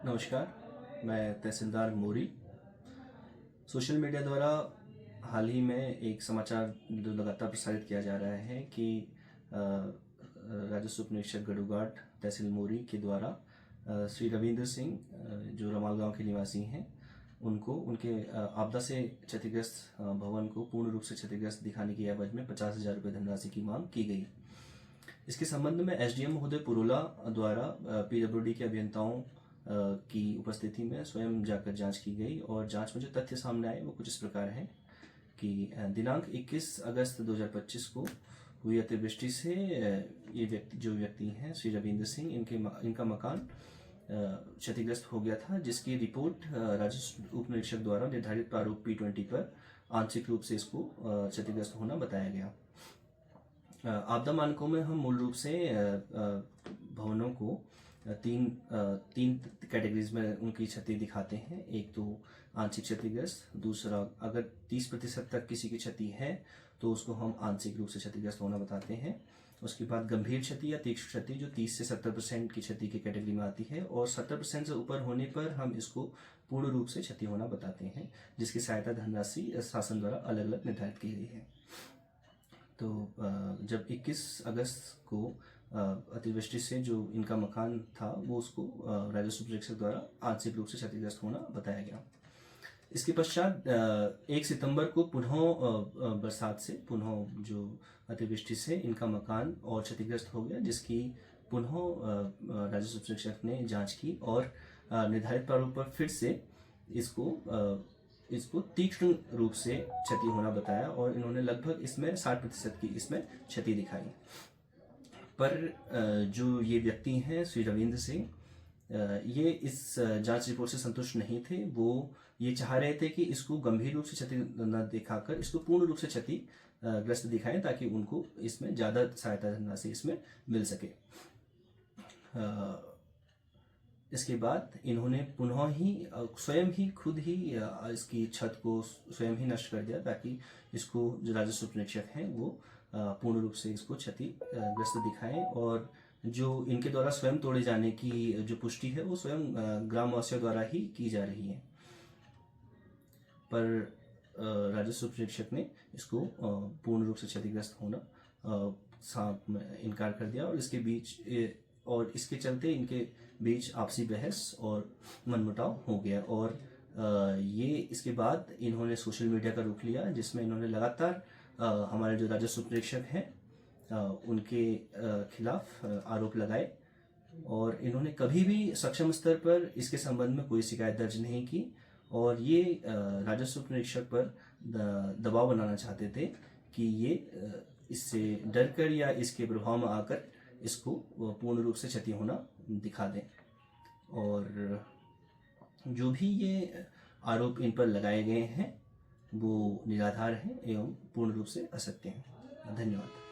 नमस्कार, मैं तहसीलदार मोरी। Social media द्वारा हाल ही में एक समाचार जो लगातार प्रसारित किया जा रहा है कि राजस्व उप निरीक्षक गढ़ूघाट तहसील मोरी के द्वारा श्री रविंद्र सिंह जो रमाल गांव के निवासी हैं उनको उनके आपदा से क्षतिग्रस्त भवन को पूर्ण रूप से क्षतिग्रस्त दिखाने की एवज में 50,000 रुपये धनराशि की मांग की गई। इसके संबंध में एसडीएम महोदय पुरोला द्वारा पीडब्ल्यूडी के अभियंताओं की उपस्थिति में स्वयं जाकर जांच की गई और जांच में जो तथ्य सामने आए वो कुछ इस प्रकार हैं कि दिनांक 21 अगस्त 2025 को हुई अतिवृष्टि से ये व्यक्ति हैं श्री रविंद्र सिंह, इनका मकान क्षतिग्रस्त हो गया था, जिसकी रिपोर्ट राजस्व उप निरीक्षक द्वारा निर्धारित प्रारूप P20 पर आंशिक रूप से इसको क्षतिग्रस्त होना बताया गया। आपदा मानकों में हम मूल रूप से भवनों को तीन कैटेगरीज में उनकी क्षति दिखाते हैं। एक तो आंशिक क्षतिग्रस्त, दूसरा अगर 30% तक किसी की क्षति है तो उसको हम आंशिक रूप से क्षतिग्रस्त होना बताते हैं। उसके बाद गंभीर क्षति या तीक्ष्ण क्षति जो 30 से 70% की क्षति की कैटेगरी में आती है और 70% से ऊपर होने पर हम इसको पूर्ण रूप से क्षति होना बताते हैं, जिसकी सहायता धनराशि शासन द्वारा अलग अलग निर्धारित की गई है। तो जब 21 अगस्त को अतिवृष्टि से जो इनका मकान था वो उसको राजस्व निरीक्षक द्वारा आंशिक रूप से क्षतिग्रस्त होना बताया गया। इसके पश्चात 1 सितंबर को पुनः बरसात से पुनः जो अतिवृष्टि से इनका मकान और क्षतिग्रस्त हो गया, जिसकी पुनः राजस्व निरीक्षक ने जांच की और निर्धारित प्रारूप पर फिर से इसको तीक्ष्ण रूप से क्षति होना बताया और इन्होंने लगभग इसमें 60% की इसमें क्षति दिखाई। पर जो ये व्यक्ति हैं श्री रविंद्र सिंह, ये इस जांच रिपोर्ट से संतुष्ट नहीं थे। वो ये चाह रहे थे कि इसको गंभीर रूप से क्षति न दिखाकर इसको पूर्ण रूप से क्षतिग्रस्त दिखाएं ताकि उनको इसमें ज़्यादा सहायता धनराशि इसमें मिल सके। इसके बाद इन्होंने पुनः ही स्वयं ही खुद ही इसकी छत को स्वयं ही नष्ट कर दिया ताकि इसको जो राजस्व निरीक्षक हैं वो पूर्ण रूप से इसको क्षतिग्रस्त दिखाएं और जो इनके द्वारा स्वयं तोड़े जाने की जो पुष्टि है वो स्वयं ग्रामवासियों द्वारा ही की जा रही है। पर राजस्व निरीक्षक ने इसको पूर्ण रूप से क्षतिग्रस्त होना इनकार कर दिया और इसके चलते इनके बीच आपसी बहस और मनमुटाव हो गया और ये इसके बाद इन्होंने सोशल मीडिया का रुख लिया, जिसमें इन्होंने लगातार हमारे जो राजस्व निरीक्षक हैं उनके खिलाफ आरोप लगाए और इन्होंने कभी भी सक्षम स्तर पर इसके संबंध में कोई शिकायत दर्ज नहीं की और ये राजस्व निरीक्षक पर दबाव बनाना चाहते थे कि ये इससे डर कर या इसके प्रभाव में आकर इसको पूर्ण रूप से क्षति होना दिखा दें। और जो भी ये आरोप इन पर लगाए गए हैं वो निराधार हैं एवं पूर्ण रूप से असत्य हैं। धन्यवाद।